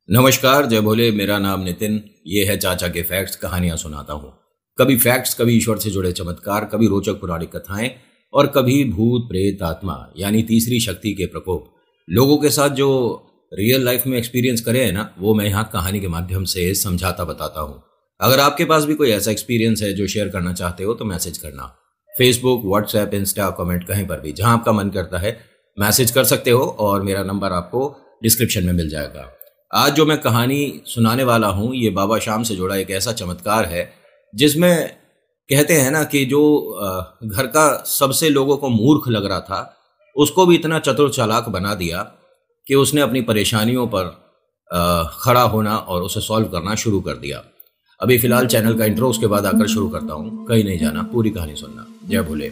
नमस्कार, जय भोले। मेरा नाम नितिन। ये है चाचा के फैक्ट्स। कहानियां सुनाता हूँ। कभी फैक्ट्स, कभी ईश्वर से जुड़े चमत्कार, कभी रोचक पौराणिक कथाएं और कभी भूत प्रेत आत्मा यानी तीसरी शक्ति के प्रकोप। लोगों के साथ जो रियल लाइफ में एक्सपीरियंस करे हैं ना, वो मैं यहाँ कहानी के माध्यम से समझाता बताता हूँ। अगर आपके पास भी कोई ऐसा एक्सपीरियंस है जो शेयर करना चाहते हो तो मैसेज करना। फेसबुक, व्हाट्सएप, इंस्टा, कमेंट, कहीं पर भी जहां आपका मन करता है मैसेज कर सकते हो और मेरा नंबर आपको डिस्क्रिप्शन में मिल जाएगा। आज जो मैं कहानी सुनाने वाला हूँ ये बाबा श्याम से जुड़ा एक ऐसा चमत्कार है जिसमें कहते हैं ना कि जो घर का सबसे लोगों को मूर्ख लग रहा था उसको भी इतना चतुर चालाक बना दिया कि उसने अपनी परेशानियों पर खड़ा होना और उसे सॉल्व करना शुरू कर दिया। अभी फिलहाल चैनल का इंट्रो, उसके बाद आकर शुरू करता हूँ। कहीं नहीं जाना, पूरी कहानी सुनना। जय भोले।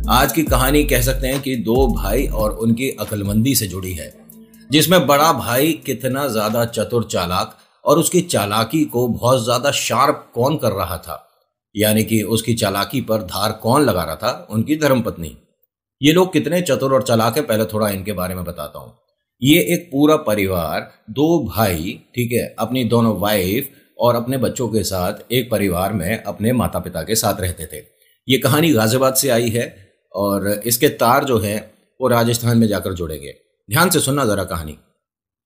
आज की कहानी कह सकते हैं कि दो भाई और उनकी अक्लमंदी से जुड़ी है, जिसमें बड़ा भाई कितना ज्यादा चतुर चालाक और उसकी चालाकी को बहुत ज्यादा शार्प कौन कर रहा था, यानी कि उसकी चालाकी पर धार कौन लगा रहा था, उनकी धर्मपत्नी। ये लोग कितने चतुर और चालाक है, पहले थोड़ा इनके बारे में बताता हूँ। ये एक पूरा परिवार, दो भाई, ठीक है, अपनी दोनों वाइफ और अपने बच्चों के साथ एक परिवार में अपने माता पिता के साथ रहते थे। ये कहानी गाजियाबाद से आई है और इसके तार जो है वो राजस्थान में जाकर जुड़ेंगे। ध्यान से सुनना जरा कहानी।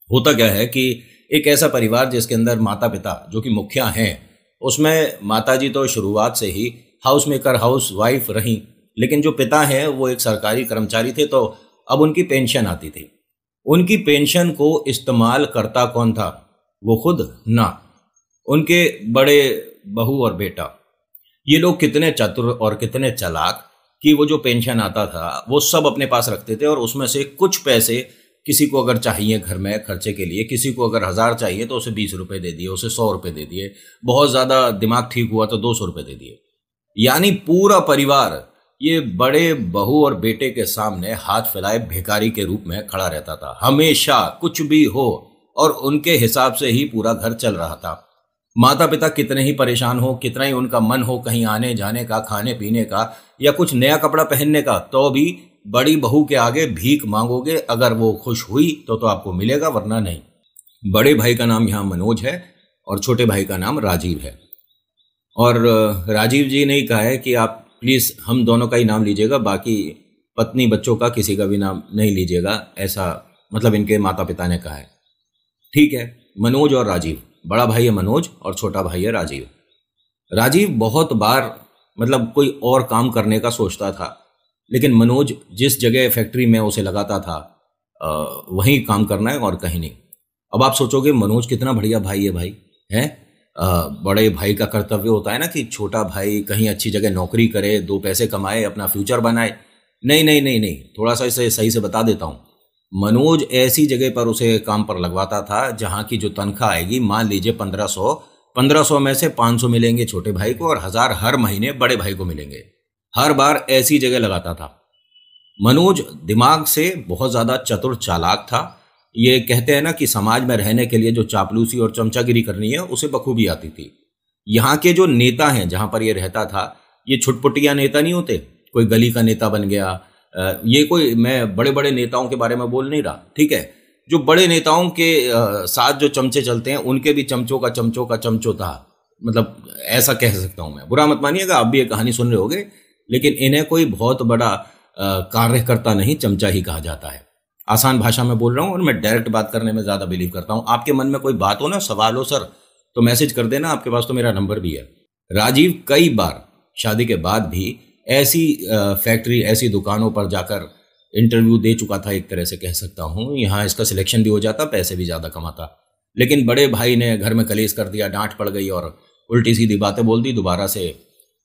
होता क्या है कि एक ऐसा परिवार जिसके अंदर माता पिता जो कि मुखिया हैं, उसमें माता जी तो शुरुआत से ही हाउस मेकर, हाउस वाइफ रहीं, लेकिन जो पिता हैं वो एक सरकारी कर्मचारी थे, तो अब उनकी पेंशन आती थी। उनकी पेंशन को इस्तेमाल करता कौन था? वो खुद ना, उनके बड़े बहू और बेटा। ये लोग कितने चतुर और कितने चालाक कि वो जो पेंशन आता था वो सब अपने पास रखते थे और उसमें से कुछ पैसे किसी को अगर चाहिए घर में खर्चे के लिए, किसी को अगर 1000 चाहिए तो उसे 20 रुपए दे दिए, उसे 100 रुपए दे दिए, बहुत ज्यादा दिमाग ठीक हुआ तो 200 रुपए दे दिए। यानी पूरा परिवार ये बड़े बहू और बेटे के सामने हाथ फैलाए भिखारी के रूप में खड़ा रहता था। हमेशा कुछ भी हो और उनके हिसाब से ही पूरा घर चल रहा था। माता पिता कितने ही परेशान हो, कितना ही उनका मन हो कहीं आने जाने का, खाने पीने का या कुछ नया कपड़ा पहनने का, तो भी बड़ी बहू के आगे भीख मांगोगे। अगर वो खुश हुई तो आपको मिलेगा, वरना नहीं। बड़े भाई का नाम यहाँ मनोज है और छोटे भाई का नाम राजीव है। और राजीव जी ने कहा है कि आप प्लीज हम दोनों का ही नाम लीजिएगा, बाकी पत्नी बच्चों का किसी का भी नाम नहीं लीजिएगा, ऐसा मतलब इनके माता पिता ने कहा है। ठीक है, मनोज और राजीव। बड़ा भाई है मनोज और छोटा भाई है राजीव। राजीव बहुत बार मतलब कोई और काम करने का सोचता था, लेकिन मनोज जिस जगह फैक्ट्री में उसे लगाता था वहीं काम करना है और कहीं नहीं। अब आप सोचोगे मनोज कितना बढ़िया भाई है, भाई है। बड़े भाई का कर्तव्य होता है ना कि छोटा भाई कहीं अच्छी जगह नौकरी करे, 2 पैसे कमाए, अपना फ्यूचर बनाए। नहीं नहीं नहीं नहीं, थोड़ा सा इसे सही से बता देता हूँ। मनोज ऐसी जगह पर उसे काम पर लगवाता था जहां की जो तनख्वाह आएगी, मान लीजिए 1500 में से 500 मिलेंगे छोटे भाई को और 1000 हर महीने बड़े भाई को मिलेंगे। हर बार ऐसी जगह लगाता था। मनोज दिमाग से बहुत ज्यादा चतुर चालाक था। ये कहते हैं ना कि समाज में रहने के लिए जो चापलूसी और चमचागिरी करनी है उसे बखूबी आती थी। यहाँ के जो नेता हैं जहां पर ये रहता था, ये छुटपुटिया नेता नहीं होते, कोई गली का नेता बन गया। ये कोई, मैं बड़े बड़े नेताओं के बारे में बोल नहीं रहा, ठीक है। जो बड़े नेताओं के साथ जो चमचे चलते हैं उनके भी चमचों का चमचो था, मतलब ऐसा कह सकता हूं मैं। बुरा मत मानिएगा, आप भी ये कहानी सुन रहे होगे, लेकिन इन्हें कोई बहुत बड़ा कार्यकर्ता नहीं, चमचा ही कहा जाता है। आसान भाषा में बोल रहा हूं और मैं डायरेक्ट बात करने में ज्यादा बिलीव करता हूं। आपके मन में कोई बात हो ना, सवाल हो सर, तो मैसेज कर देना, आपके पास तो मेरा नंबर भी है। राजीव कई बार शादी के बाद भी ऐसी फैक्ट्री, ऐसी दुकानों पर जाकर इंटरव्यू दे चुका था, एक तरह से कह सकता हूं। यहाँ इसका सिलेक्शन भी हो जाता, पैसे भी ज्यादा कमाता, लेकिन बड़े भाई ने घर में कलेश कर दिया, डांट पड़ गई और उल्टी सीधी बातें बोल दी। दोबारा से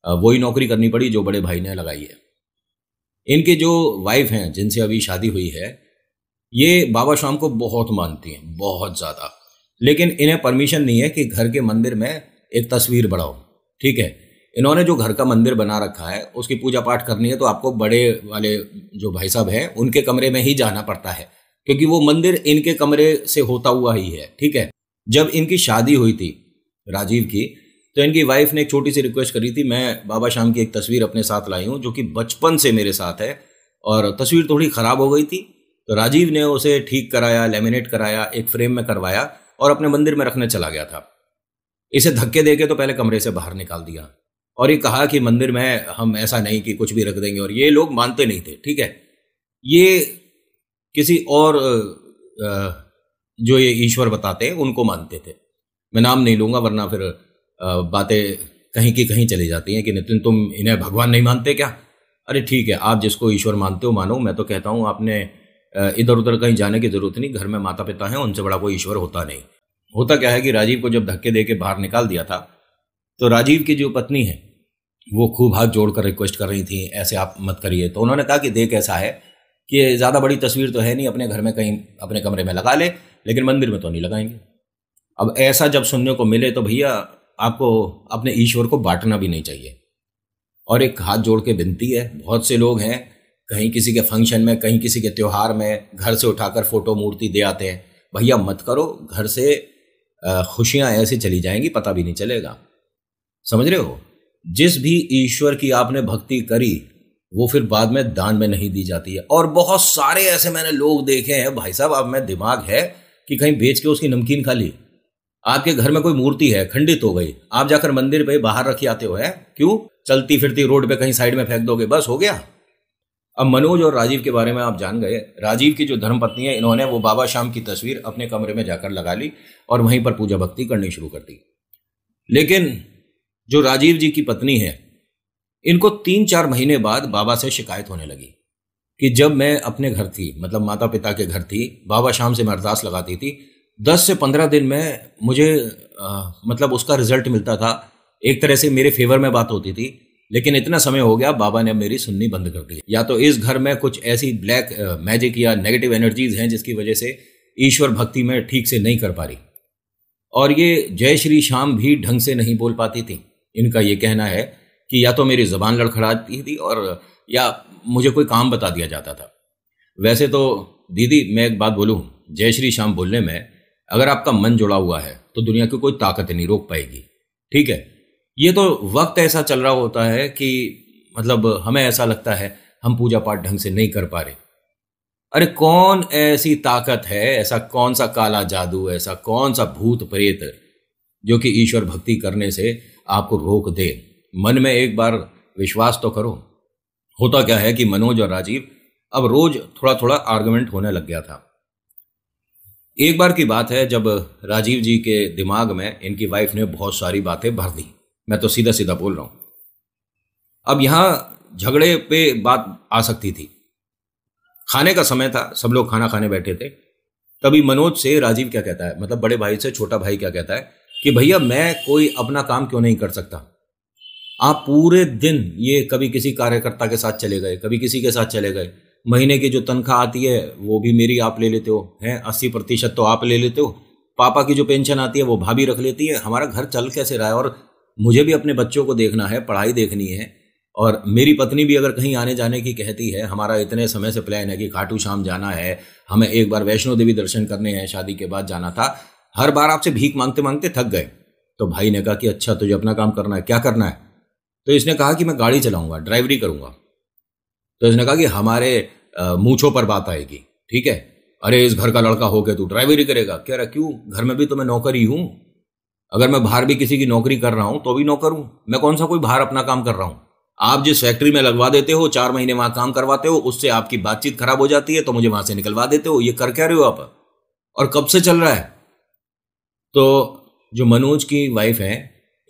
वही नौकरी करनी पड़ी जो बड़े भाई ने लगाई है। इनके जो वाइफ हैं जिनसे अभी शादी हुई है, ये बाबा श्याम को बहुत मानती हैं, बहुत ज्यादा, लेकिन इन्हें परमिशन नहीं है कि घर के मंदिर में एक तस्वीर बढ़ाओ, ठीक है। इन्होंने जो घर का मंदिर बना रखा है उसकी पूजा पाठ करनी है तो आपको बड़े वाले जो भाई साहब हैं उनके कमरे में ही जाना पड़ता है, क्योंकि वो मंदिर इनके कमरे से होता हुआ ही है, ठीक है। जब इनकी शादी हुई थी राजीव की, तो इनकी वाइफ ने एक छोटी सी रिक्वेस्ट करी थी, मैं बाबा श्याम की एक तस्वीर अपने साथ लाई हूँ जो कि बचपन से मेरे साथ है और तस्वीर थोड़ी ख़राब हो गई थी। तो राजीव ने उसे ठीक कराया, लेमिनेट कराया, एक फ्रेम में करवाया और अपने मंदिर में रखने चला गया था। इसे धक्के देके तो पहले कमरे से बाहर निकाल दिया और ये कहा कि मंदिर में हम ऐसा नहीं कि कुछ भी रख देंगे, और ये लोग मानते नहीं थे। ठीक है, ये किसी और जो ये ईश्वर बताते हैं उनको मानते थे। मैं नाम नहीं लूँगा वरना फिर बातें कहीं की कहीं चली जाती हैं कि नितिन तुम इन्हें भगवान नहीं मानते क्या। अरे ठीक है, आप जिसको ईश्वर मानते हो मानो, मैं तो कहता हूँ आपने इधर उधर कहीं जाने की जरूरत नहीं। घर में माता पिता हैं, उनसे बड़ा कोई ईश्वर होता नहीं। होता क्या है कि राजीव को जब धक्के दे के बाहर निकाल दिया था तो राजीव की जो पत्नी है वो खूब हाथ जोड़कर रिक्वेस्ट कर रही थी, ऐसे आप मत करिए। तो उन्होंने कहा कि देख ऐसा है कि ज़्यादा बड़ी तस्वीर तो है नहीं, अपने घर में कहीं अपने कमरे में लगा ले, लेकिन मंदिर में तो नहीं लगाएंगे। अब ऐसा जब सुनने को मिले तो भैया आपको अपने ईश्वर को बांटना भी नहीं चाहिए। और एक हाथ जोड़ के विनती है, बहुत से लोग हैं कहीं किसी के फंक्शन में, कहीं किसी के त्यौहार में घर से उठाकर फोटो मूर्ति दे आते हैं। भैया मत करो, घर से खुशियां ऐसे चली जाएंगी, पता भी नहीं चलेगा। समझ रहे हो? जिस भी ईश्वर की आपने भक्ति करी वो फिर बाद में दान में नहीं दी जाती है। और बहुत सारे ऐसे मैंने लोग देखे हैं भाई साहब, अब में दिमाग है कि कहीं बेच के उसकी नमकीन खा ली। आपके घर में कोई मूर्ति है, खंडित हो गई, आप जाकर मंदिर पे बाहर रख आते हो, है क्यों? चलती फिरती रोड पे कहीं साइड में फेंक दोगे, बस हो गया। अब मनोज और राजीव के बारे में आप जान गए। राजीव की जो धर्मपत्नी है, इन्होंने वो बाबा श्याम की तस्वीर अपने कमरे में जाकर लगा ली और वहीं पर पूजा भक्ति करनी शुरू कर दी। लेकिन जो राजीव जी की पत्नी है, इनको 3-4 महीने बाद बाबा से शिकायत होने लगी कि जब मैं अपने घर थी, मतलब माता पिता के घर थी, बाबा श्याम से मैं अरदास लगाती थी, 10 से 15 दिन में मुझे मतलब उसका रिजल्ट मिलता था। एक तरह से मेरे फेवर में बात होती थी। लेकिन इतना समय हो गया, बाबा ने मेरी सुननी बंद कर दी। या तो इस घर में कुछ ऐसी ब्लैक मैजिक या नेगेटिव एनर्जीज हैं जिसकी वजह से ईश्वर भक्ति में ठीक से नहीं कर पा रही। और ये जय श्री श्याम भी ढंग से नहीं बोल पाती थी। इनका ये कहना है कि या तो मेरी ज़बान लड़खड़ाती थी और या मुझे कोई काम बता दिया जाता था। वैसे तो दीदी मैं एक बात बोलूँ, जय श्री श्याम बोलने में अगर आपका मन जुड़ा हुआ है तो दुनिया की कोई ताकत नहीं रोक पाएगी। ठीक है, ये तो वक्त ऐसा चल रहा होता है कि मतलब हमें ऐसा लगता है हम पूजा पाठ ढंग से नहीं कर पा रहे। अरे कौन ऐसी ताकत है, ऐसा कौन सा काला जादू, ऐसा कौन सा भूत प्रेत जो कि ईश्वर भक्ति करने से आपको रोक दे? मन में एक बार विश्वास तो करो। होता क्या है कि मनोज और राजीव अब रोज थोड़ा थोड़ा आर्गुमेंट होने लग गया था। एक बार की बात है जब राजीव जी के दिमाग में इनकी वाइफ ने बहुत सारी बातें भर दी। मैं तो सीधा सीधा बोल रहा हूं। अब यहां झगड़े पे बात आ सकती थी। खाने का समय था, सब लोग खाना खाने बैठे थे। तभी मनोज से राजीव क्या कहता है, मतलब बड़े भाई से छोटा भाई क्या कहता है कि भैया मैं कोई अपना काम क्यों नहीं कर सकता? आप पूरे दिन ये कभी किसी कार्यकर्ता के साथ चले गए, कभी किसी के साथ चले गए, महीने की जो तनख्वाह आती है वो भी मेरी आप ले लेते हो, हैं 80% तो आप ले लेते हो, पापा की जो पेंशन आती है वो भाभी रख लेती है। हमारा घर चल कैसे रहा है? और मुझे भी अपने बच्चों को देखना है, पढ़ाई देखनी है, और मेरी पत्नी भी अगर कहीं आने जाने की कहती है, हमारा इतने समय से प्लान है कि खाटू श्याम जाना है, हमें एक बार वैष्णो देवी दर्शन करने हैं, शादी के बाद जाना था, हर बार आपसे भीख मांगते मांगते थक गए। तो भाई ने कहा कि अच्छा तुझे अपना काम करना है, क्या करना है? तो इसने कहा कि मैं गाड़ी चलाऊंगा, ड्राइवरी करूंगा। तो इसने कहा कि हमारे मूंछों पर बात आएगी। ठीक है, अरे इस घर का लड़का होके तू ड्राइवरी करेगा? कह रहा क्यों, घर में भी तो मैं नौकर ही हूं। अगर मैं बाहर भी किसी की नौकरी कर रहा हूं तो भी नौकर हूं, मैं कौन सा कोई बाहर अपना काम कर रहा हूं। आप जिस फैक्ट्री में लगवा देते हो, 4 महीने वहां काम करवाते हो, उससे आपकी बातचीत खराब हो जाती है तो मुझे वहां से निकलवा देते हो। ये कर क्या रहे हो आप, और कब से चल रहा है? तो जो मनोज की वाइफ है,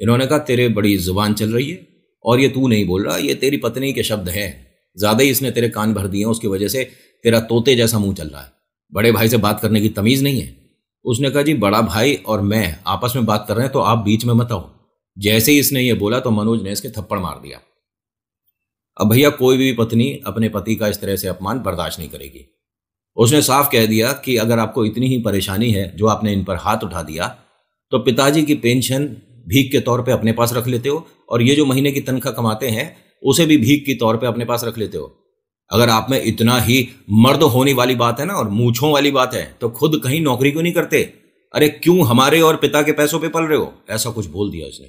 इन्होंने कहा तेरे बड़ी जुबान चल रही है और ये तू नहीं बोल रहा, ये तेरी पत्नी के शब्द हैं, ज्यादा ही इसने तेरे कान भर दिए हैं, उसकी वजह से तेरा तोते जैसा मुंह चल रहा है, बड़े भाई से बात करने की तमीज नहीं है। उसने कहा जी बड़ा भाई और मैं आपस में बात कर रहे हैं तो आप बीच में मत आओ। जैसे ही इसने ये बोला तो मनोज ने इसके थप्पड़ मार दिया। अब भैया कोई भी पत्नी अपने पति का इस तरह से अपमान बर्दाश्त नहीं करेगी। उसने साफ कह दिया कि अगर आपको इतनी ही परेशानी है जो आपने इन पर हाथ उठा दिया, तो पिताजी की पेंशन भीख के तौर पे अपने पास रख लेते हो, और ये जो महीने की तनख्वाह कमाते हैं उसे भी भीख के तौर पे अपने पास रख लेते हो। अगर आप में इतना ही मर्द होने वाली बात है ना, और मूंछों वाली बात है, तो खुद कहीं नौकरी क्यों नहीं करते? अरे क्यों हमारे और पिता के पैसों पे पल रहे हो? ऐसा कुछ बोल दिया उसने।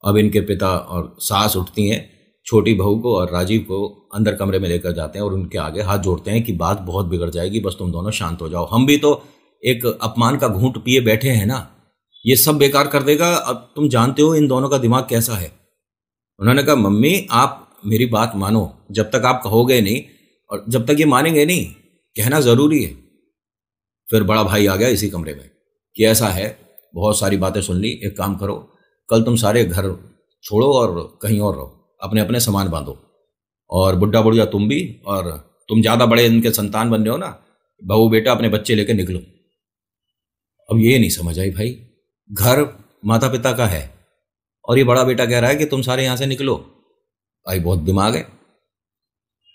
अब इनके पिता और सास उठती हैं, छोटी बहू को और राजीव को अंदर कमरे में लेकर जाते हैं और उनके आगे हाथ जोड़ते हैं कि बात बहुत बिगड़ जाएगी, बस तुम दोनों शांत हो जाओ। हम भी तो एक अपमान का घूंट पिए बैठे हैं ना, ये सब बेकार कर देगा। अब तुम जानते हो इन दोनों का दिमाग कैसा है। उन्होंने कहा मम्मी आप मेरी बात मानो, जब तक आप कहोगे नहीं और जब तक ये मानेंगे नहीं, कहना जरूरी है। फिर बड़ा भाई आ गया इसी कमरे में कि ऐसा है, बहुत सारी बातें सुन ली, एक काम करो, कल तुम सारे घर छोड़ो और कहीं और रहो, अपने अपने सामान बांधो, और बुढ़ा बुढ़िया तुम भी, और तुम ज़्यादा बड़े इनके संतान बन रहे हो ना, बहू बेटा अपने बच्चे लेकर निकलो। अब ये नहीं समझ आई भाई, घर माता पिता का है और ये बड़ा बेटा कह रहा है कि तुम सारे यहाँ से निकलो। भाई बहुत दिमाग है।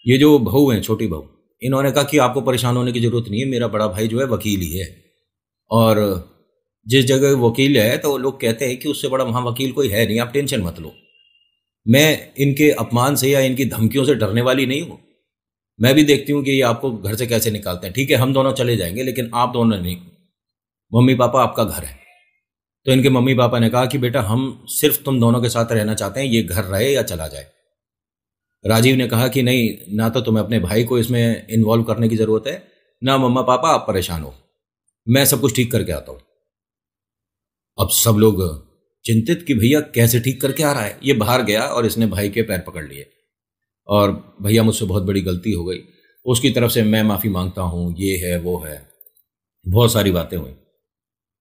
ये जो बहू है, छोटी बहू, इन्होंने कहा कि आपको परेशान होने की जरूरत नहीं है, मेरा बड़ा भाई जो है वकील ही है, और जिस जगह वकील है तो लोग कहते हैं कि उससे बड़ा वहाँ वकील कोई है नहीं, आप टेंशन मत लो। मैं इनके अपमान से या इनकी धमकियों से डरने वाली नहीं हूँ। मैं भी देखती हूँ कि ये आपको घर से कैसे निकालते हैं। ठीक है हम दोनों चले जाएंगे, लेकिन आप दोनों नहीं, मम्मी पापा आपका घर है। तो इनके मम्मी पापा ने कहा कि बेटा हम सिर्फ तुम दोनों के साथ रहना चाहते हैं, ये घर रहे या चला जाए। राजीव ने कहा कि नहीं, ना तो तुम्हें अपने भाई को इसमें इन्वॉल्व करने की जरूरत है, ना मम्मा पापा आप परेशान हो, मैं सब कुछ ठीक करके आता हूं। अब सब लोग चिंतित कि भैया कैसे ठीक करके आ रहा है। ये बाहर गया और इसने भाई के पैर पकड़ लिए और भैया मुझसे बहुत बड़ी गलती हो गई, उसकी तरफ से मैं माफ़ी मांगता हूँ, ये है वो है, बहुत सारी बातें हुई।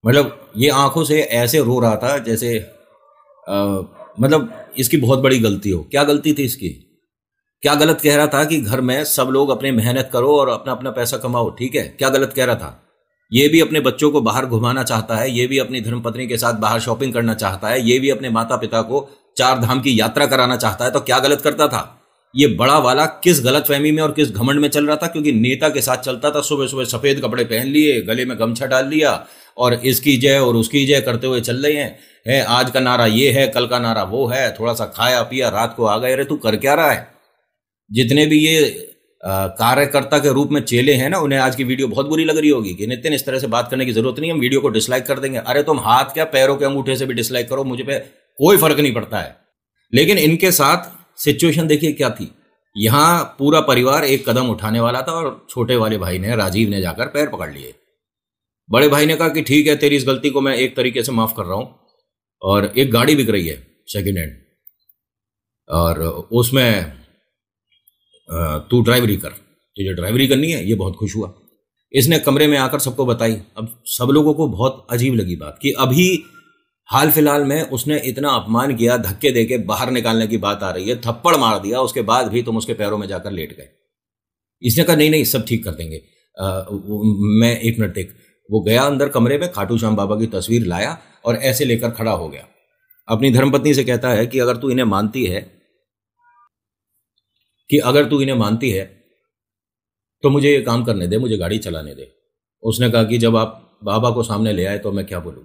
मतलब ये आंखों से ऐसे रो रहा था जैसे मतलब इसकी बहुत बड़ी गलती हो। क्या गलती थी इसकी, क्या गलत कह रहा था कि घर में सब लोग अपने मेहनत करो और अपना अपना पैसा कमाओ, ठीक है, क्या गलत कह रहा था। ये भी अपने बच्चों को बाहर घुमाना चाहता है, ये भी अपनी धर्मपत्नी के साथ बाहर शॉपिंग करना चाहता है, ये भी अपने माता पिता को 4 धाम की यात्रा कराना चाहता है, तो क्या गलत करता था। ये बड़ा वाला किस गलतफहमी में और किस घमंड में चल रहा था, क्योंकि नेता के साथ चलता था, सुबह सुबह सफेद कपड़े पहन लिए, गले में गमछा डाल लिया और इसकी जय और उसकी जय करते हुए चल रहे हैं। आज का नारा ये है, कल का नारा वो है, थोड़ा सा खाया पिया, रात को आ गए। अरे तू कर क्या रहा है। जितने भी ये कार्यकर्ता के रूप में चेले हैं ना, उन्हें आज की वीडियो बहुत बुरी लग रही होगी कि नितिन इस तरह से बात करने की जरूरत नहीं, हम वीडियो को डिसलाइक कर देंगे। अरे तुम हाथ क्या पैरों के अंगूठे से भी डिसलाइक करो, मुझे पे कोई फर्क नहीं पड़ता है। लेकिन इनके साथ सिचुएशन देखिए क्या थी। यहां पूरा परिवार एक कदम उठाने वाला था और छोटे वाले भाई ने, राजीव ने, जाकर पैर पकड़ लिए। बड़े भाई ने कहा कि ठीक है, तेरी इस गलती को मैं एक तरीके से माफ कर रहा हूं, और एक गाड़ी बिक रही है सेकेंड हैंड, और उसमें तू ड्राइवरी कर, तुझे ड्राइवरी करनी है। ये बहुत खुश हुआ, इसने कमरे में आकर सबको बताई। अब सब लोगों को बहुत अजीब लगी बात कि अभी हाल फिलहाल में उसने इतना अपमान किया, धक्के देके बाहर निकालने की बात आ रही है, थप्पड़ मार दिया, उसके बाद भी तुम उसके पैरों में जाकर लेट गए। इसने कहा नहीं नहीं सब ठीक कर देंगे। मैं 1 मिनट देख। वो गया अंदर कमरे में, खाटू श्याम बाबा की तस्वीर लाया और ऐसे लेकर खड़ा हो गया। अपनी धर्मपत्नी से कहता है कि अगर तू इन्हें मानती है तो मुझे ये काम करने दे, मुझे गाड़ी चलाने दे। उसने कहा कि जब आप बाबा को सामने ले आए तो मैं क्या बोलूं।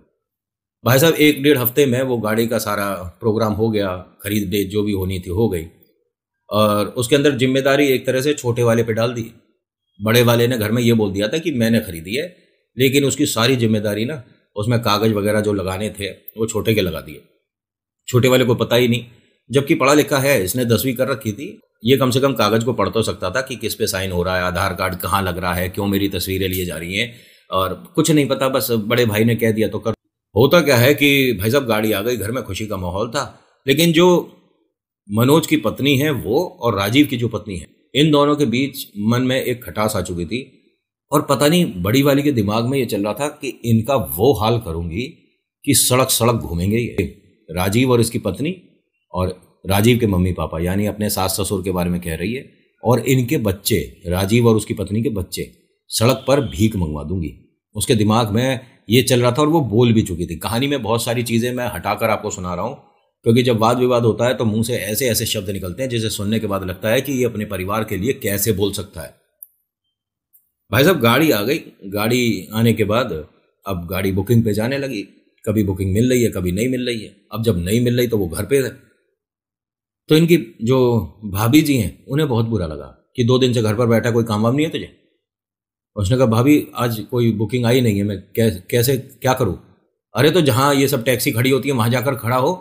भाई साहब 1-1.5 हफ्ते में वो गाड़ी का सारा प्रोग्राम हो गया, खरीद बेच जो भी होनी थी हो गई, और उसके अंदर जिम्मेदारी एक तरह से छोटे वाले पे डाल दी। बड़े वाले ने घर में ये बोल दिया था कि मैंने खरीदी है, लेकिन उसकी सारी जिम्मेदारी ना, उसमें कागज वगैरह जो लगाने थे वो छोटे के लगा दिए। छोटे वाले को पता ही नहीं, जबकि पढ़ा लिखा है, इसने 10वीं कर रखी थी, ये कम से कम कागज को पढ़ तो सकता था कि किस पे साइन हो रहा है, आधार कार्ड कहाँ लग रहा है, क्यों मेरी तस्वीरें लिए जा रही हैं, और कुछ नहीं पता, बस बड़े भाई ने कह दिया तो कर। होता क्या है कि भाई साहब गाड़ी आ गई, घर में खुशी का माहौल था, लेकिन जो मनोज की पत्नी है वो और राजीव की जो पत्नी है, इन दोनों के बीच मन में एक खटास आ चुकी थी, और पता नहीं बड़ी वाली के दिमाग में ये चल रहा था कि इनका वो हाल करूंगी कि सड़क सड़क घूमेंगे ये। राजीव और इसकी पत्नी और राजीव के मम्मी पापा, यानी अपने सास ससुर के बारे में कह रही है, और इनके बच्चे, राजीव और उसकी पत्नी के बच्चे, सड़क पर भीख मंगवा दूंगी। उसके दिमाग में ये चल रहा था, और वो बोल भी चुकी थी। कहानी में बहुत सारी चीजें मैं हटाकर आपको सुना रहा हूं, क्योंकि जब वाद विवाद होता है तो मुंह से ऐसे ऐसे शब्द निकलते हैं जिसे सुनने के बाद लगता है कि ये अपने परिवार के लिए कैसे बोल सकता है। भाई साहब गाड़ी आ गई, गाड़ी आने के बाद अब गाड़ी बुकिंग पे जाने लगी। कभी बुकिंग मिल रही है, कभी नहीं मिल रही है। अब जब नहीं मिल रही तो वो घर पे है। तो इनकी जो भाभी जी हैं उन्हें बहुत बुरा लगा कि 2 दिन से घर पर बैठा, कोई काम वाम नहीं है तुझे। उसने कहा भाभी आज कोई बुकिंग आई नहीं है, मैं कैसे क्या करूं। अरे तो जहां ये सब टैक्सी खड़ी होती है वहां जाकर खड़ा हो,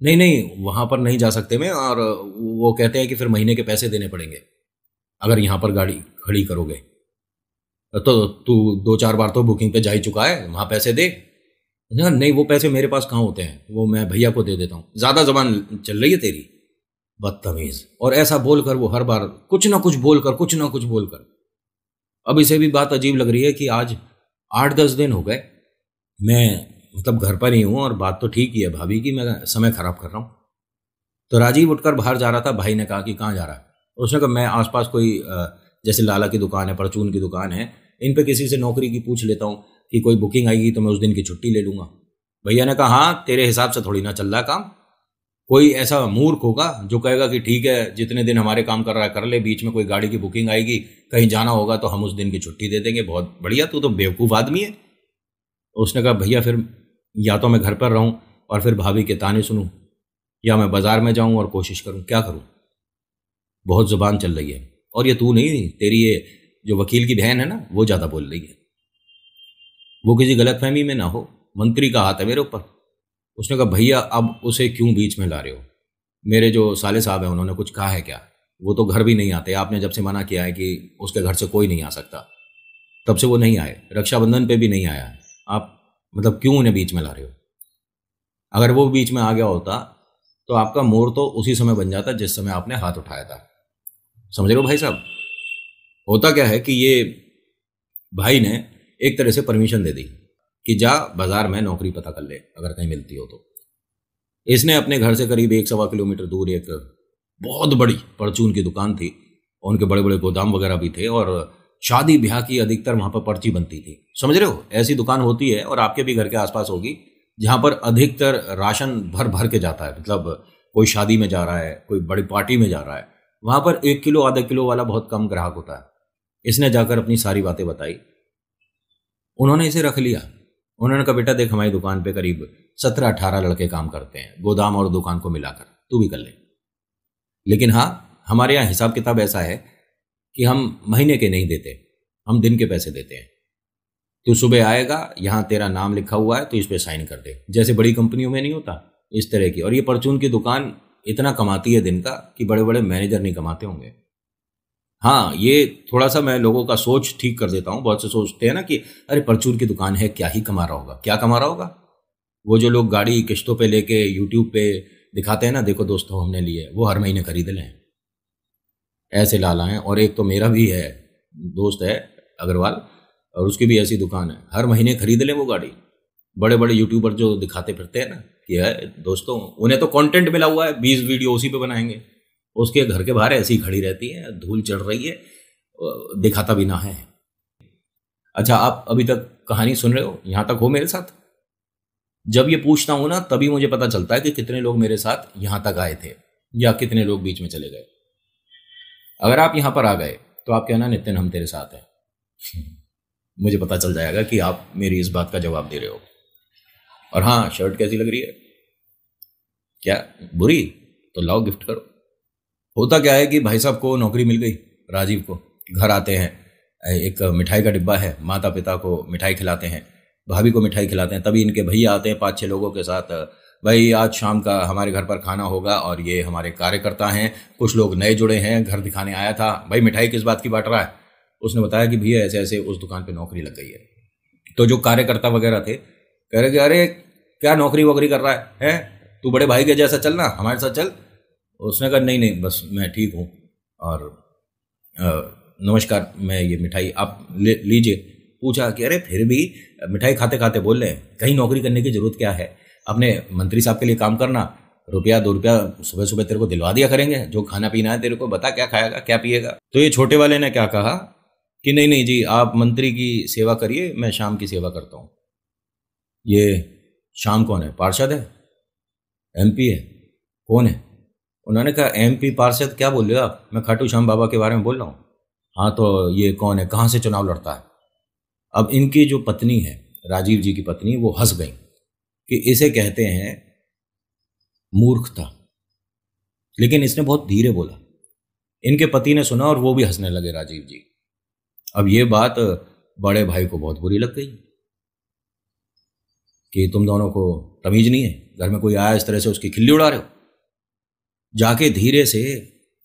नहीं नहीं, वहां पर नहीं जा सकते मैं, और वो कहते हैं कि फिर महीने के पैसे देने पड़ेंगे अगर यहाँ पर गाड़ी खड़ी करोगे। तो तू 2-4 बार तो बुकिंग पे जा ही चुका है, वहां पैसे दे। नहीं, वो पैसे मेरे पास कहाँ होते हैं, वो मैं भैया को दे देता हूँ। ज्यादा जबान चल रही है तेरी, बदतमीज। और ऐसा बोलकर वो हर बार कुछ ना कुछ बोलकर, कुछ ना कुछ बोलकर, अब इसे भी बात अजीब लग रही है कि आज 8-10 दिन हो गए मैं मतलब घर पर ही हूँ, और बात तो ठीक ही है भाभी की, मैं समय खराब कर रहा हूँ। तो राजीव उठकर बाहर जा रहा था, भाई ने कहा कि कहाँ जा रहा है। उसने कहा मैं आसपास कोई जैसे लाला की दुकान है, परचून की दुकान है, इन पे किसी से नौकरी की पूछ लेता हूँ कि कोई बुकिंग आएगी तो मैं उस दिन की छुट्टी ले लूँगा। भैया ने कहा हाँ, तेरे हिसाब से थोड़ी ना चल रहा काम। कोई ऐसा मूर्ख होगा जो कहेगा कि ठीक है, जितने दिन हमारे काम कर रहा है कर ले, बीच में कोई गाड़ी की बुकिंग आएगी, कहीं जाना होगा तो हम उस दिन की छुट्टी दे देंगे। बहुत बढ़िया, तू तो बेवकूफ़ आदमी है। उसने कहा भैया फिर या तो मैं घर पर रहूं और फिर भाभी के ताने सुनूं, या मैं बाजार में जाऊं और कोशिश करूं, क्या करूं? बहुत जुबान चल रही है। और ये तू नहीं, तेरी ये जो वकील की बहन है ना, वो ज़्यादा बोल रही है। वो किसी गलतफहमी में ना हो, मंत्री का हाथ है मेरे ऊपर। उसने कहा भैया अब उसे क्यों बीच में ला रहे हो? मेरे जो साले साहब हैं उन्होंने कुछ कहा है क्या? वो तो घर भी नहीं आते, आपने जब से मना किया है कि उसके घर से कोई नहीं आ सकता, तब से वो नहीं आए। रक्षाबंधन पे भी नहीं आया है। आप मतलब क्यों उन्हें बीच में ला रहे हो? अगर वो बीच में आ गया होता तो आपका मोर तो उसी समय बन जाता जिस समय आपने हाथ उठाया था। समझ रहे हो भाई साहब? होता क्या है कि ये भाई ने एक तरह से परमिशन दे दी कि जा बाजार में नौकरी पता कर ले अगर कहीं मिलती हो तो। इसने अपने घर से करीब 1-1.25 किलोमीटर दूर एक बहुत बड़ी परचून की दुकान थी, उनके बड़े बड़े गोदाम वगैरह भी थे, और शादी ब्याह की अधिकतर वहां पर पर्ची बनती थी। समझ रहे हो? ऐसी दुकान होती है, और आपके भी घर के आसपास होगी, जहां पर अधिकतर राशन भर भर के जाता है। मतलब कोई शादी में जा रहा है, कोई बड़ी पार्टी में जा रहा है, वहां पर 1 किलो आधा किलो वाला बहुत कम ग्राहक होता है। इसने जाकर अपनी सारी बातें बताई। उन्होंने इसे रख लिया। उन्होंने कहा बेटा देख, हमारी दुकान पे करीब 17-18 लड़के काम करते हैं, गोदाम और दुकान को मिलाकर, तू भी कर ले। लेकिन हाँ, हमारे यहाँ हिसाब किताब ऐसा है कि हम महीने के नहीं देते, हम दिन के पैसे देते हैं। तू सुबह आएगा, यहाँ तेरा नाम लिखा हुआ है तो इस पे साइन कर दे, जैसे बड़ी कंपनियों में नहीं होता इस तरह की। और ये परचून की दुकान इतना कमाती है दिन का कि बड़े बड़े मैनेजर नहीं कमाते होंगे। हाँ, ये थोड़ा सा मैं लोगों का सोच ठीक कर देता हूँ। बहुत से सोचते हैं ना कि अरे परचून की दुकान है, क्या ही कमा रहा होगा, क्या कमा रहा होगा। वो जो लोग गाड़ी किस्तों पे लेके यूट्यूब पे दिखाते हैं ना, देखो दोस्तों हमने लिए, वो हर महीने खरीद लें, ऐसे लाला हैं। और एक तो मेरा भी है, दोस्त है अग्रवाल, और उसकी भी ऐसी दुकान है, हर महीने खरीद लें वो गाड़ी। बड़े बड़े यूट्यूबर जो दिखाते फिरते हैं ना कि है दोस्तों, उन्हें तो कंटेंट मिला हुआ है, 20 वीडियो उसी पे बनाएंगे, उसके घर के बाहर ऐसी खड़ी रहती है, धूल चढ़ रही है, दिखाता भी ना है। अच्छा, आप अभी तक कहानी सुन रहे हो? यहां तक हो मेरे साथ? जब ये पूछता हूं ना, तभी मुझे पता चलता है कि कितने लोग मेरे साथ यहां तक आए थे या कितने लोग बीच में चले गए। अगर आप यहां पर आ गए तो आप कहना नितिन हम तेरे साथ हैं। मुझे पता चल जाएगा कि आप मेरी इस बात का जवाब दे रहे हो। और हाँ, शर्ट कैसी लग रही है? क्या बुरी? तो लाओ गिफ्ट करो। होता क्या है कि भाई साहब को नौकरी मिल गई, राजीव को। घर आते हैं, एक मिठाई का डिब्बा है, माता पिता को मिठाई खिलाते हैं, भाभी को मिठाई खिलाते हैं। तभी इनके भैया आते हैं 5-6 लोगों के साथ, भाई आज शाम का हमारे घर पर खाना होगा, और ये हमारे कार्यकर्ता हैं, कुछ लोग नए जुड़े हैं, घर दिखाने आया था। भाई मिठाई किस बात की बांट रहा है? उसने बताया कि भैया ऐसे ऐसे उस दुकान पे नौकरी लग गई है। तो जो कार्यकर्ता वगैरह थे कह रहे कि अरे क्या नौकरी वोकरी कर रहा है, तू बड़े भाई के जैसा चल ना, हमारे साथ चल। उसने कहा नहीं नहीं बस मैं ठीक हूँ, और नमस्कार, मैं ये मिठाई आप लीजिए। पूछा कि अरे फिर भी मिठाई खाते खाते बोल रहे हैं, कहीं नौकरी करने की जरूरत क्या है, अपने मंत्री साहब के लिए काम करना, ₹1-2 सुबह सुबह तेरे को दिलवा दिया करेंगे, जो खाना पीना है तेरे को बता, क्या खाएगा क्या पिएगा। तो ये छोटे वाले ने क्या कहा कि नहीं नहीं जी, आप मंत्री की सेवा करिए, मैं शाम की सेवा करता हूँ। ये शाम कौन है? पार्षद है? MP है? कौन है? उन्होंने कहा MP पार्षद क्या बोल रहे हो आप, मैं खाटू श्याम बाबा के बारे में बोल रहा हूँ। हाँ तो ये कौन है, कहाँ से चुनाव लड़ता है? अब इनकी जो पत्नी है, राजीव जी की पत्नी, वो हंस गई कि इसे कहते हैं मूर्खता। लेकिन इसने बहुत धीरे बोला। इनके पति ने सुना और वो भी हंसने लगे, राजीव जी। अब ये बात बड़े भाई को बहुत बुरी लग गई कि तुम दोनों को तमीज नहीं है, घर में कोई आया इस तरह से उसकी खिल्ली उड़ा रहे हो? जाके धीरे से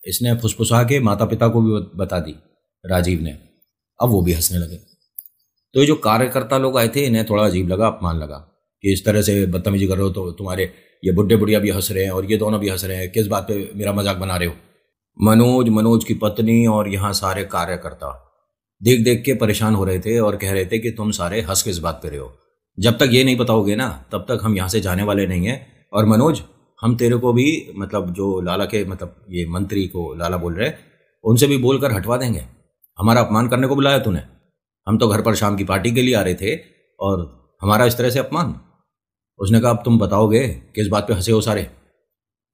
इसने फुसफुसा के माता पिता को भी बता दी राजीव ने। अब वो भी हंसने लगे। तो ये जो कार्यकर्ता लोग आए थे इन्हें थोड़ा अजीब लगा, अपमान लगा कि इस तरह से बदतमीजी कर रहे हो, तो तुम्हारे ये बुढ़े बुढ़िया भी हंस रहे हैं और ये दोनों भी हंस रहे हैं, किस बात पे मेरा मजाक बना रहे हो? मनोज की पत्नी और यहाँ सारे कार्यकर्ता देख देख के परेशान हो रहे थे और कह रहे थे कि तुम सारे हंस किस बात पे रहे हो? जब तक ये नहीं बताओगे ना तब तक हम यहाँ से जाने वाले नहीं हैं। और मनोज, हम तेरे को भी मतलब जो लाला के मतलब ये मंत्री को लाला बोल रहे हैं उनसे भी बोलकर हटवा देंगे। हमारा अपमान करने को बुलाया तूने? हम तो घर पर शाम की पार्टी के लिए आ रहे थे और हमारा इस तरह से अपमान। उसने कहा अब तुम बताओगे किस बात पे हंसे हो सारे?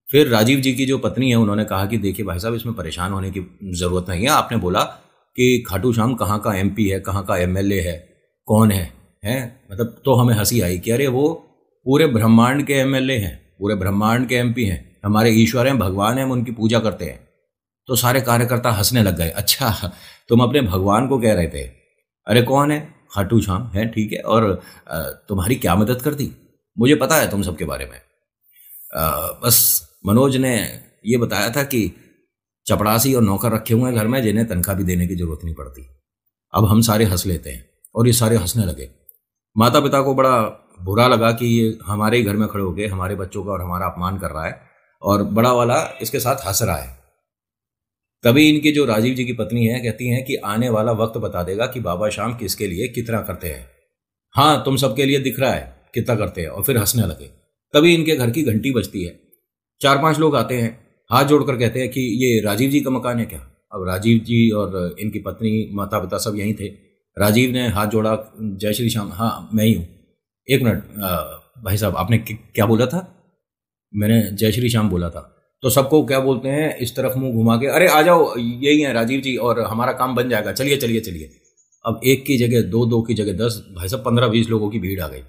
फिर राजीव जी की जो पत्नी है उन्होंने कहा कि देखिए भाई साहब, इसमें परेशान होने की ज़रूरत नहीं है। आपने बोला कि खाटू श्याम कहाँ का MP है, कहाँ का MLA है, कौन है, मतलब तो हमें हंसी आई कि अरे वो पूरे ब्रह्मांड के MLA हैं, पूरे ब्रह्मांड के MP हैं, हमारे ईश्वर हैं, भगवान हैं, हम उनकी पूजा करते हैं। तो सारे कार्यकर्ता हंसने लग गए। अच्छा, तुम अपने भगवान को कह रहे थे? अरे कौन है? खाटू श्याम है, ठीक है। और तुम्हारी क्या मदद कर दी? मुझे पता है तुम सबके बारे में। बस मनोज ने ये बताया था कि चपड़ासी और नौकर रखे हुए हैं घर में जिन्हें तनख्वाह भी देने की जरूरत नहीं पड़ती। अब हम सारे हंस लेते हैं और ये सारे हंसने लगे। माता पिता को बड़ा बुरा लगा कि ये हमारे ही घर में खड़े होकर हमारे बच्चों का और हमारा अपमान कर रहा है और बड़ा वाला इसके साथ हंस रहा है। तभी इनकी जो राजीव जी की पत्नी है कहती हैं कि आने वाला वक्त बता देगा कि बाबा श्याम किसके लिए कितना करते हैं। हाँ, तुम सबके लिए दिख रहा है कितना करते हैं। और फिर हंसने लगे। तभी इनके घर की घंटी बजती है। 4-5 लोग आते हैं, हाथ जोड़कर कहते हैं कि ये राजीव जी का मकान है क्या? अब राजीव जी और इनकी पत्नी माता पिता सब यहीं थे। राजीव ने हाथ जोड़ा, जय श्री श्याम, हाँ मैं ही हूँ। एक मिनट भाई साहब, आपने क्या बोला था? मैंने जय श्री श्याम बोला था। तो सबको क्या बोलते हैं, इस तरफ मुंह घुमा के, अरे आ जाओ, यही है राजीव जी और हमारा काम बन जाएगा, चलिए चलिए चलिए। अब एक की जगह दो की जगह 10, भाई साहब 15-20 लोगों की भीड़ आ गई।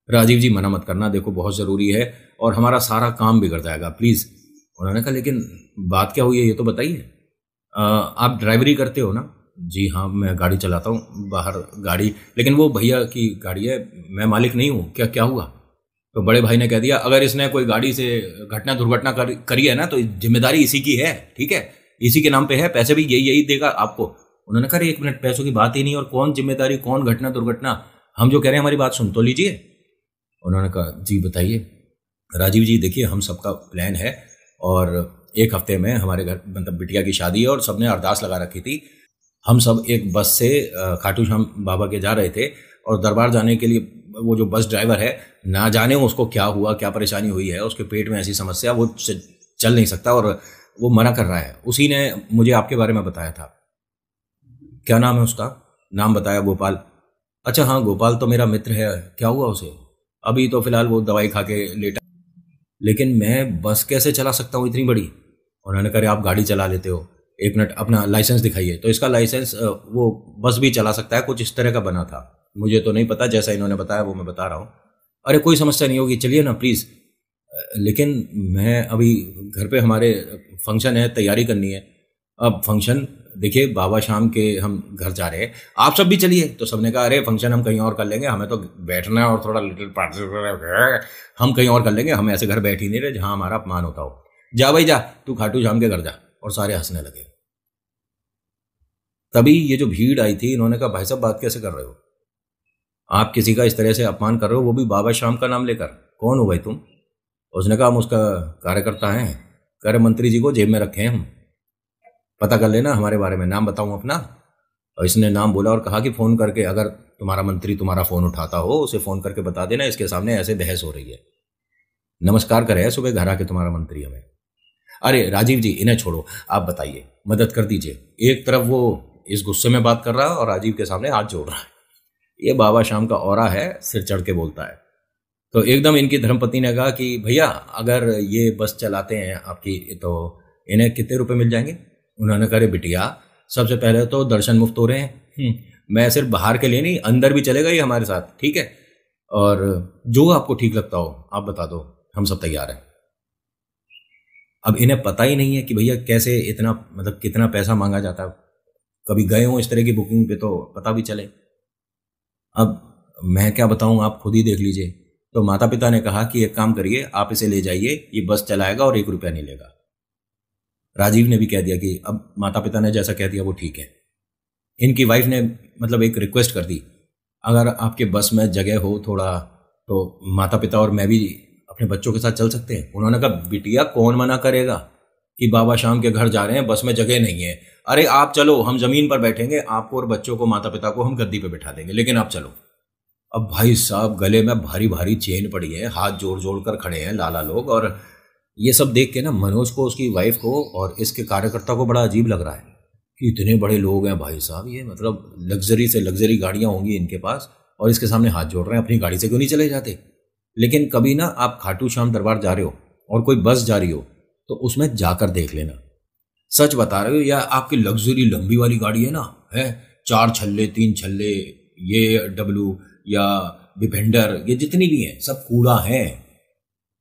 राजीव जी मना मत करना, देखो बहुत ज़रूरी है और हमारा सारा काम बिगड़ जाएगा, प्लीज़। उन्होंने कहा लेकिन बात क्या हुई है ये तो बताइए। आप ड्राइवरी करते हो ना? जी हाँ, मैं गाड़ी चलाता हूँ बाहर गाड़ी, लेकिन वो भैया की गाड़ी है, मैं मालिक नहीं हूँ। क्या हुआ? तो बड़े भाई ने कह दिया अगर इसने कोई गाड़ी से दुर्घटना करी है ना तो जिम्मेदारी इसी की है, ठीक है, इसी के नाम पे है, पैसे भी यही देगा आपको। उन्होंने कहा 1 मिनट, पैसों की बात ही नहीं और कौन जिम्मेदारी, कौन घटना दुर्घटना, हम जो कह रहे हैं हमारी बात सुन तो लीजिए। उन्होंने कहा जी बताइए। राजीव जी देखिए, हम सबका प्लान है और 1 हफ्ते में हमारे घर मतलब बिटिया की शादी है और सबने अरदास लगा रखी थी। हम सब एक बस से खाटू श्याम बाबा के जा रहे थे और दरबार जाने के लिए वो जो बस ड्राइवर है, ना जाने उसको क्या हुआ, क्या परेशानी हुई है, उसके पेट में ऐसी समस्या, वो चल नहीं सकता और वो मना कर रहा है। उसी ने मुझे आपके बारे में बताया था। क्या नाम है उसका? नाम बताया गोपाल। अच्छा हाँ, गोपाल तो मेरा मित्र है। क्या हुआ उसे? अभी तो फिलहाल वो दवाई खा के लेटा। लेकिन मैं बस कैसे चला सकता हूँ इतनी बड़ी? उन्होंने कहा आप गाड़ी चला लेते हो, 1 मिनट अपना लाइसेंस दिखाइए। तो इसका लाइसेंस वो बस भी चला सकता है, कुछ इस तरह का बना था, मुझे तो नहीं पता, जैसा इन्होंने बताया वो मैं बता रहा हूँ। अरे कोई समस्या नहीं होगी, चलिए ना प्लीज़। लेकिन मैं अभी घर पे हमारे फंक्शन है, तैयारी करनी है। अब फंक्शन देखिए, बाबा श्याम के हम घर जा रहे हैं, आप सब भी चलिए। तो सबने कहा अरे फंक्शन हम कहीं और कर लेंगे, हमें तो बैठना है और थोड़ा लिटिल पार्टी हम कहीं और कर लेंगे, हम ऐसे घर बैठ ही नहीं रहे जहाँ हमारा अपमान होता हो। जा भाई जा, तू खाटू श्याम के घर जा। और सारे हंसने लगे। तभी ये जो भीड़ आई थी इन्होंने कहा भाई साहब बात कैसे कर रहे हो? आप किसी का इस तरह से अपमान कर रहे हो, वो भी बाबा श्याम का नाम लेकर। कौन हो भाई तुम? उसने कहा हम उसका कार्यकर्ता हैं, कर मंत्री जी को जेब में रखे हैं हम, पता कर लेना हमारे बारे में, नाम बताऊं अपना। और इसने नाम बोला और कहा कि फ़ोन करके अगर तुम्हारा मंत्री तुम्हारा फ़ोन उठाता हो उसे फ़ोन करके बता देना इसके सामने ऐसे बहस हो रही है। नमस्कार करे सुबह घर आके तुम्हारा मंत्री हमें। अरे राजीव जी इन्हें छोड़ो, आप बताइए, मदद कर दीजिए। एक तरफ वो इस गुस्से में बात कर रहा है और राजीव के सामने हाथ जोड़ रहा है। ये बाबा श्याम का औरा है, सिर चढ़ के बोलता है। तो एकदम इनकी धर्मपत्नी ने कहा कि भैया अगर ये बस चलाते हैं आपकी तो इन्हें कितने रुपए मिल जाएंगे? उन्होंने कहा बिटिया सबसे पहले तो दर्शन मुफ्त हो रहे हैं, मैं सिर्फ बाहर के लिए नहीं अंदर भी चलेगा ये हमारे साथ, ठीक है, और जो आपको ठीक लगता हो आप बता दो, हम सब तैयार हैं। अब इन्हें पता ही नहीं है कि भैया कैसे इतना मतलब कितना पैसा मांगा जाता है, कभी गए हो इस तरह की बुकिंग पे तो पता भी चले। अब मैं क्या बताऊं, आप खुद ही देख लीजिए। तो माता पिता ने कहा कि एक काम करिए, आप इसे ले जाइए, ये बस चलाएगा और 1 रुपया नहीं लेगा। राजीव ने भी कह दिया कि अब माता पिता ने जैसा कह दिया वो ठीक है। इनकी वाइफ ने मतलब एक रिक्वेस्ट कर दी, अगर आपके बस में जगह हो थोड़ा तो माता पिता और मैं भी अपने बच्चों के साथ चल सकते हैं। उन्होंने कहा बिटिया कौन मना करेगा कि बाबा शाम के घर जा रहे हैं, बस में जगह नहीं है, अरे आप चलो, हम जमीन पर बैठेंगे, आपको और बच्चों को माता पिता को हम गद्दी पे बिठा देंगे, लेकिन आप चलो। अब भाई साहब गले में भारी भारी चेन पड़ी है, हाथ जोड़ जोड़ कर खड़े हैं लाला लोग। और ये सब देख के ना मनोज को, उसकी वाइफ को और इसके कार्यकर्ता को बड़ा अजीब लग रहा है कि इतने बड़े लोग हैं भाई साहब, ये मतलब लग्जरी से लग्जरी गाड़ियां होंगी इनके पास और इसके सामने हाथ जोड़ रहे हैं, अपनी गाड़ी से क्यों नहीं चले जाते। लेकिन कभी ना आप खाटू श्याम दरबार जा रहे हो और कोई बस जा रही हो तो उसमें जाकर देख लेना, सच बता रहे हो, या आपकी लग्जरी लंबी वाली गाड़ी है ना, है 4 छल्ले 3 छल्ले, ये डब्ल्यू या डिफेंडर, ये जितनी भी हैं सब कूड़ा है,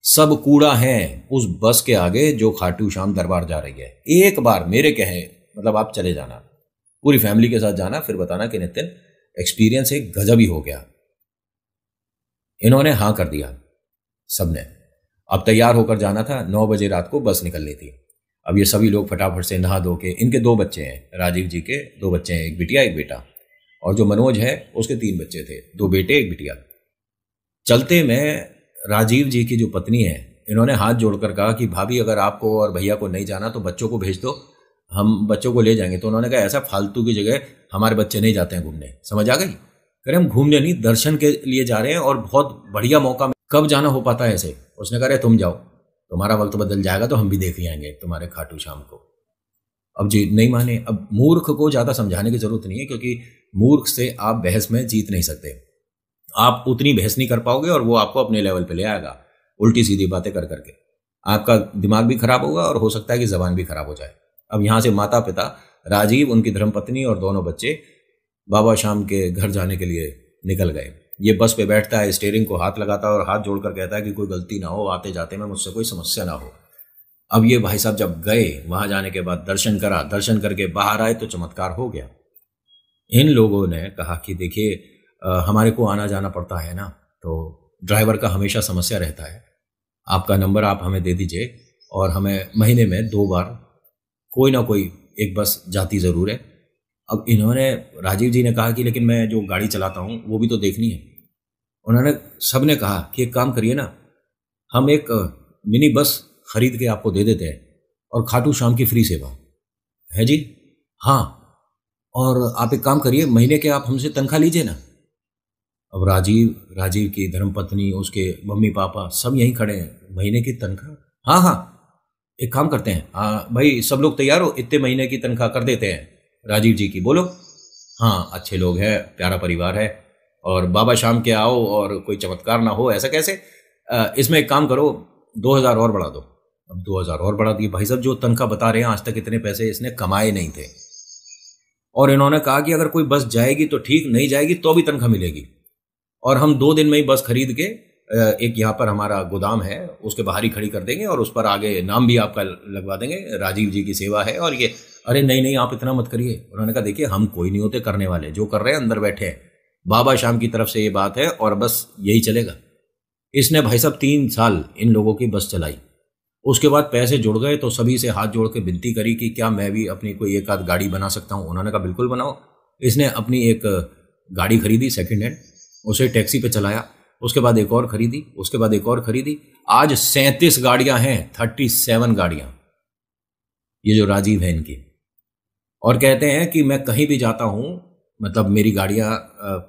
सब कूड़ा है उस बस के आगे जो खाटू श्याम दरबार जा रही है। एक बार मेरे कहे मतलब आप चले जाना, पूरी फैमिली के साथ जाना, फिर बताना कि नितिन एक्सपीरियंस एक गजब ही हो गया। इन्होंने हाँ कर दिया सबने। अब तैयार होकर जाना था, 9 बजे रात को बस निकलनी थी। अब ये सभी लोग फटाफट से नहा धो के, इनके 2 बच्चे हैं, राजीव जी के 2 बच्चे हैं, एक बिटिया एक बेटा, और जो मनोज है उसके 3 बच्चे थे, 2 बेटे एक बिटिया। चलते में राजीव जी की जो पत्नी है, इन्होंने हाथ जोड़कर कहा कि भाभी अगर आपको और भैया को नहीं जाना तो बच्चों को भेज दो, हम बच्चों को ले जाएंगे। तो उन्होंने कहा ऐसा फालतू की जगह हमारे बच्चे नहीं जाते हैं घूमने, समझ आ गई। कह रहे हम घूमने नहीं, दर्शन के लिए जा रहे हैं और बहुत बढ़िया मौका, कब जाना हो पाता है ऐसे। उसने कहा तुम जाओ, तुम्हारा वक्त बदल जाएगा तो हम भी देख आएंगे तुम्हारे खाटू श्याम को। अब जी नहीं माने। अब मूर्ख को ज़्यादा समझाने की जरूरत नहीं है, क्योंकि मूर्ख से आप बहस में जीत नहीं सकते। आप उतनी बहस नहीं कर पाओगे और वो आपको अपने लेवल पे ले आएगा, उल्टी सीधी बातें कर करके। आपका दिमाग भी खराब होगा और हो सकता है कि जबान भी खराब हो जाए। अब यहाँ से माता पिता, राजीव, उनकी धर्मपत्नी और दोनों बच्चे बाबा श्याम के घर जाने के लिए निकल गए। ये बस पे बैठता है, स्टीयरिंग को हाथ लगाता है और हाथ जोड़कर कहता है कि कोई गलती ना हो, आते जाते में मुझसे कोई समस्या ना हो। अब ये भाई साहब जब गए, वहां जाने के बाद दर्शन करा, दर्शन करके बाहर आए तो चमत्कार हो गया। इन लोगों ने कहा कि देखिए हमारे को आना जाना पड़ता है ना, तो ड्राइवर का हमेशा समस्या रहता है, आपका नंबर आप हमें दे दीजिए और हमें महीने में 2 बार कोई ना कोई एक बस जाती ज़रूर है। अब इन्होंने, राजीव जी ने कहा कि लेकिन मैं जो गाड़ी चलाता हूँ वो भी तो देखनी है। उन्होंने, सब ने कहा कि एक काम करिए ना, हम एक मिनी बस खरीद के आपको दे देते हैं और खाटू श्याम की फ्री सेवा है जी। हाँ, और आप एक काम करिए, महीने के आप हमसे तनख्वाह लीजिए ना। अब राजीव की धर्मपत्नी, उसके मम्मी पापा सब यहीं खड़े हैं। महीने की तनख्वाह? हाँ हाँ, एक काम करते हैं, हाँ भाई सब लोग तैयार हो, इतने महीने की तनख्वाह कर देते हैं राजीव जी की, बोलो। हाँ, अच्छे लोग हैं, प्यारा परिवार है, और बाबा शाम के आओ और कोई चमत्कार ना हो, ऐसा कैसे। इसमें एक काम करो, 2000 और बढ़ा दो। अब 2000 और बढ़ा दिए। भाई साहब जो तनख्वाह बता रहे हैं, आज तक इतने पैसे इसने कमाए नहीं थे। और इन्होंने कहा कि अगर कोई बस जाएगी तो ठीक, नहीं जाएगी तो भी तनख्वाह मिलेगी, और हम 2 दिन में ही बस खरीद के एक यहाँ पर हमारा गोदाम है उसके बाहर ही खड़ी कर देंगे और उस पर आगे नाम भी आपका लगवा देंगे, राजीव जी की सेवा है। और ये, अरे नहीं आप इतना मत करिए। उन्होंने कहा देखिए हम कोई नहीं होते करने वाले, जो कर रहे हैं अंदर बैठे हैं, बाबा शाम की तरफ से ये बात है और बस यही चलेगा। इसने भाई साहब 3 साल इन लोगों की बस चलाई। उसके बाद पैसे जुड़ गए तो सभी से हाथ जोड़ के विनती करी कि क्या मैं भी अपनी कोई एक आध गाड़ी बना सकता हूँ। उन्होंने कहा बिल्कुल बनाओ। इसने अपनी एक गाड़ी खरीदी सेकंड हैंड, उसे टैक्सी पे चलाया, उसके बाद एक और खरीदी, उसके बाद एक और खरीदी। आज 37 गाड़ियां हैं, 37 गाड़ियां, ये जो राजीव है इनकी। और कहते हैं कि मैं कहीं भी जाता हूं, मतलब मेरी गाड़ियां,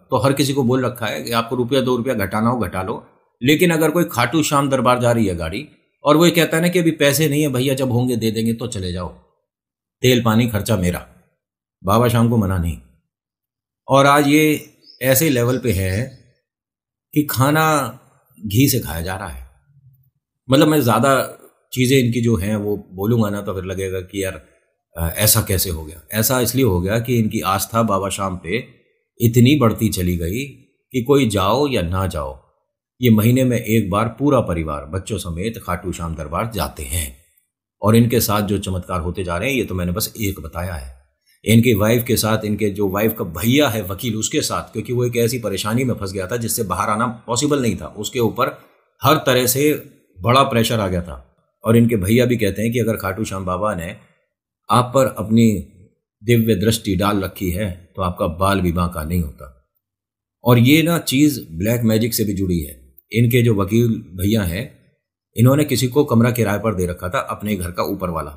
तो हर किसी को बोल रखा है कि आपको ₹1-2 घटाना हो घटा लो, लेकिन अगर कोई खाटू श्याम दरबार जा रही है गाड़ी और वो कहता है ना कि अभी पैसे नहीं है भैया, जब होंगे दे देंगे, तो चले जाओ, तेल पानी खर्चा मेरा, बाबा शाम को मना नहीं। और आज ये ऐसे लेवल पे है कि खाना घी से खाया जा रहा है। मतलब मैं ज़्यादा चीज़ें इनकी जो हैं वो बोलूँगा ना तो फिर लगेगा कि यार ऐसा कैसे हो गया। ऐसा इसलिए हो गया कि इनकी आस्था बाबा शाम पे इतनी बढ़ती चली गई कि कोई जाओ या ना जाओ, ये महीने में एक बार पूरा परिवार बच्चों समेत खाटू श्याम दरबार जाते हैं। और इनके साथ जो चमत्कार होते जा रहे हैं, ये तो मैंने बस एक बताया है। इनकी वाइफ के साथ, इनके जो वाइफ का भैया है वकील, उसके साथ, क्योंकि वो एक ऐसी परेशानी में फंस गया था जिससे बाहर आना पॉसिबल नहीं था। उसके ऊपर हर तरह से बड़ा प्रेशर आ गया था। और इनके भैया भी कहते हैं कि अगर खाटू श्याम बाबा ने आप पर अपनी दिव्य दृष्टि डाल रखी है तो आपका बाल भी बांका नहीं होता। और ये ना चीज़ ब्लैक मैजिक से भी जुड़ी है। इनके जो वकील भैया हैं, इन्होंने किसी को कमरा किराए पर दे रखा था, अपने घर का ऊपर वाला,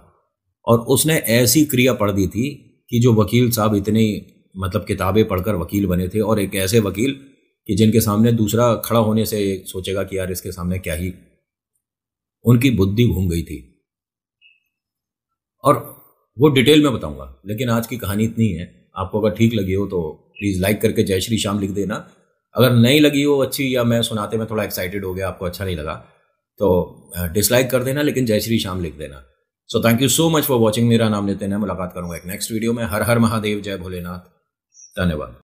और उसने ऐसी क्रिया पढ़ दी थी कि जो वकील साहब इतनी मतलब किताबें पढ़कर वकील बने थे, और एक ऐसे वकील कि जिनके सामने दूसरा खड़ा होने से सोचेगा कि यार इसके सामने क्या ही, उनकी बुद्धि घूम गई थी। और वो डिटेल में बताऊंगा, लेकिन आज की कहानी इतनी है। आपको अगर ठीक लगी हो तो प्लीज़ लाइक करके जय श्री श्याम लिख देना। अगर नहीं लगी हो अच्छी, या मैं सुनाते में थोड़ा एक्साइटेड हो गया, आपको अच्छा नहीं लगा, तो डिसलाइक कर देना, लेकिन जय श्री श्याम लिख देना। So thank you so much for watching. मेरा नाम नितिन है। मुलाकात करूंगा एक नेक्स्ट वीडियो में। हर हर महादेव, जय भोलेनाथ, धन्यवाद।